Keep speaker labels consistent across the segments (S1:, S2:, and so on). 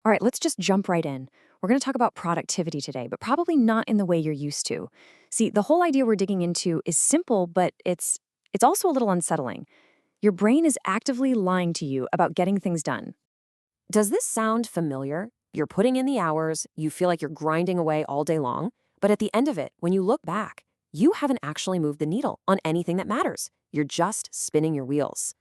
S1: All right, let's just jump right in. We're going to talk about productivity today, but probably not in the way you're used to. See, the whole idea we're digging into is simple, but it's also a little unsettling. Your brain is actively lying to you about getting things done.
S2: Does this sound familiar? You're putting in the hours, you feel like you're grinding away all day long, but at the end of it, when you look back, you haven't actually moved the needle on anything that matters. You're just spinning your wheels.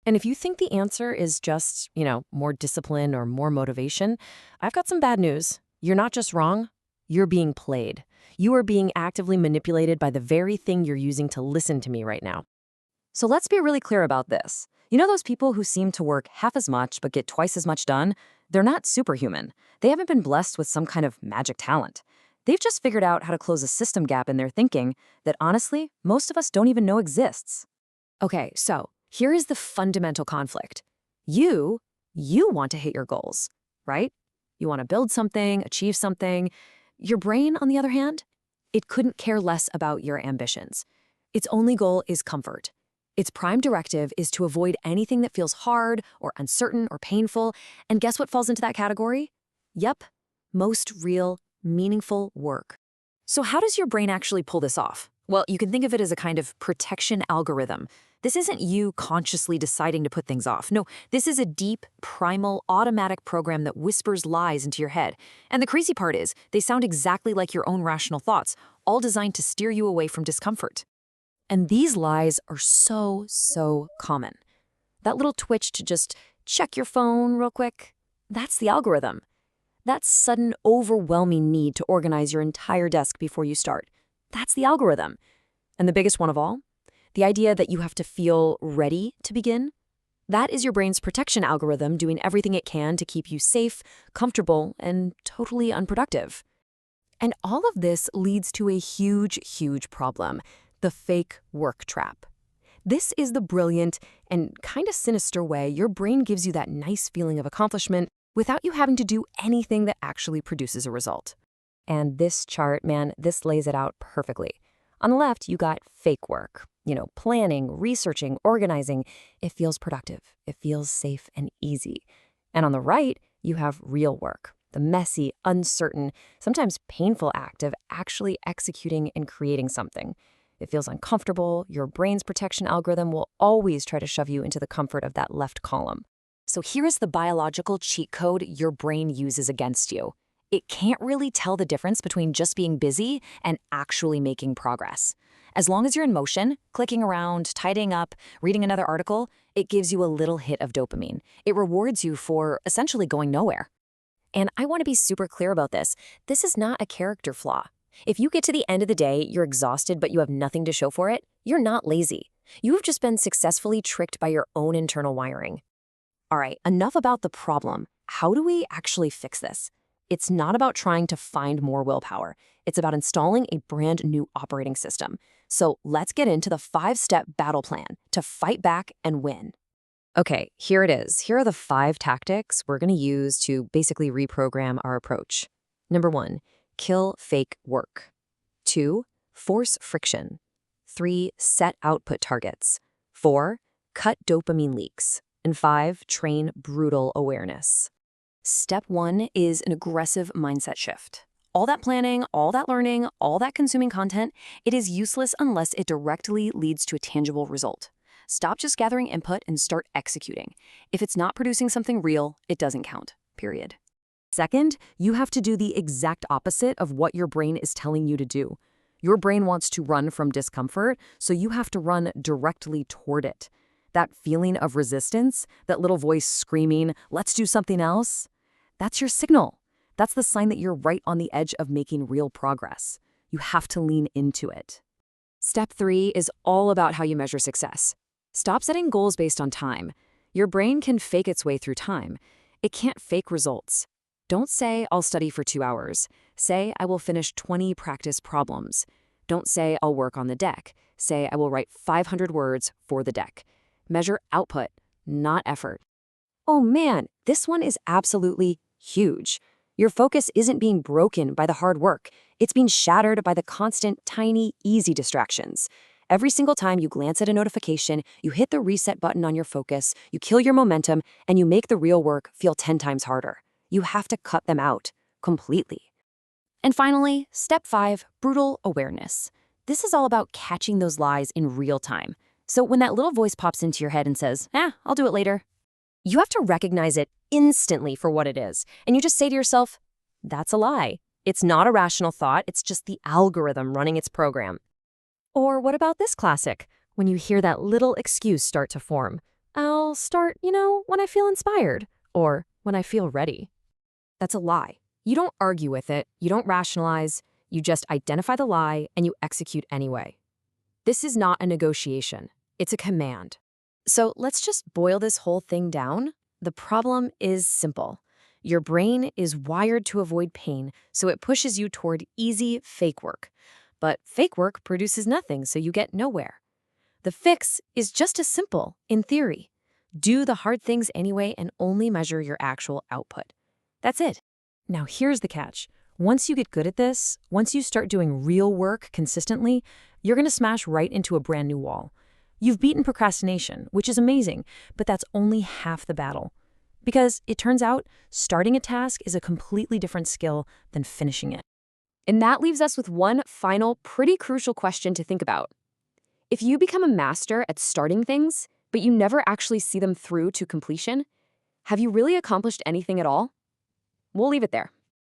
S3: And if you think the answer is just, more discipline or more motivation, I've got some bad news. You're not just wrong, you're being played. You are being actively manipulated by the very thing you're using to listen to me right now.
S4: So let's be really clear about this. You know those people who seem to work half as much but get twice as much done? They're not superhuman. They haven't been blessed with some kind of magic talent. They've just figured out how to close a system gap in their thinking that honestly, most of us don't even know exists.
S1: Okay, so here is the fundamental conflict. You want to hit your goals, right? You want to build something, achieve something. Your brain, on the other hand, it couldn't care less about your ambitions. Its only goal is comfort. Its prime directive is to avoid anything that feels hard or uncertain or painful. And guess what falls into that category? Yep, most real, meaningful work. So how does your brain actually pull this off? Well, you can think of it as a kind of protection algorithm. This isn't you consciously deciding to put things off. No, this is a deep, primal, automatic program that whispers lies into your head. And the crazy part is, they sound exactly like your own rational thoughts, all designed to steer you away from discomfort. And these lies are so common. That little twitch to just check your phone real quick, that's the algorithm. That sudden, overwhelming need to organize your entire desk before you start, that's the algorithm. And the biggest one of all, the idea that you have to feel ready to begin, that is your brain's protection algorithm doing everything it can to keep you safe, comfortable, and totally unproductive. And all of this leads to a huge problem. The fake work trap. This is the brilliant and kind of sinister way your brain gives you that nice feeling of accomplishment without you having to do anything that actually produces a result. And this chart, man, this lays it out perfectly. On the left, you got fake work. Planning, researching, organizing. It feels productive. It feels safe and easy. And on the right, you have real work. The messy, uncertain, sometimes painful act of actually executing and creating something. It feels uncomfortable. Your brain's protection algorithm will always try to shove you into the comfort of that left column. So here's the biological cheat code your brain uses against you. It can't really tell the difference between just being busy and actually making progress. As long as you're in motion, clicking around, tidying up, reading another article, it gives you a little hit of dopamine. It rewards you for essentially going nowhere. And I want to be super clear about this. This is not a character flaw. If you get to the end of the day, you're exhausted, but you have nothing to show for it, you're not lazy. You have just been successfully tricked by your own internal wiring. All right, enough about the problem. How do we actually fix this? It's not about trying to find more willpower. It's about installing a brand new operating system. So let's get into the 5-step battle plan to fight back and win. Okay, here it is. Here are the 5 tactics we're going to use to basically reprogram our approach. Number 1. Kill fake work. 2. Force friction. 3. Set output targets. 4. Cut dopamine leaks. And 5. Train brutal awareness. Step 1 is an aggressive mindset shift. All that planning, all that learning, all that consuming content, it is useless unless it directly leads to a tangible result. Stop just gathering input and start executing. If it's not producing something real, it doesn't count, period. Second, you have to do the exact opposite of what your brain is telling you to do. Your brain wants to run from discomfort, so you have to run directly toward it. That feeling of resistance, that little voice screaming, "Let's do something else," that's your signal. That's the sign that you're right on the edge of making real progress. You have to lean into it. Step 3 is all about how you measure success. Stop setting goals based on time. Your brain can fake its way through time. It can't fake results. Don't say, "I'll study for 2 hours." Say, "I will finish 20 practice problems." Don't say, "I'll work on the deck." Say, "I will write 500 words for the deck." Measure output, not effort. Oh man, this one is absolutely huge. Your focus isn't being broken by the hard work. It's being shattered by the constant, tiny, easy distractions. Every single time you glance at a notification, you hit the reset button on your focus, you kill your momentum, and you make the real work feel 10 times harder.
S2: You have to cut them out completely.
S4: And finally, step 5, brutal awareness. This is all about catching those lies in real time. So when that little voice pops into your head and says, I'll do it later,
S2: You have to recognize it instantly for what it is. And you just say to yourself, that's a lie. It's not a rational thought. It's just the algorithm running its program. Or what about this classic? When you hear that little excuse start to form. I'll start, when I feel inspired. Or when I feel ready. That's a lie. You don't argue with it. You don't rationalize. You just identify the lie and you execute anyway. This is not a negotiation. It's a command. So let's just boil this whole thing down. The problem is simple. Your brain is wired to avoid pain, so it pushes you toward easy, fake work. But fake work produces nothing, so you get nowhere. The fix is just as simple, in theory. Do the hard things anyway and only measure your actual output. That's it.
S3: Now here's the catch. Once you get good at this, once you start doing real work consistently, you're going to smash right into a brand new wall. You've beaten procrastination, which is amazing, but that's only half the battle. Because it turns out, starting a task is a completely different skill than finishing it.
S2: And that leaves us with one final, pretty crucial question to think about. If you become a master at starting things, but you never actually see them through to completion, have you really accomplished anything at all? We'll leave it there.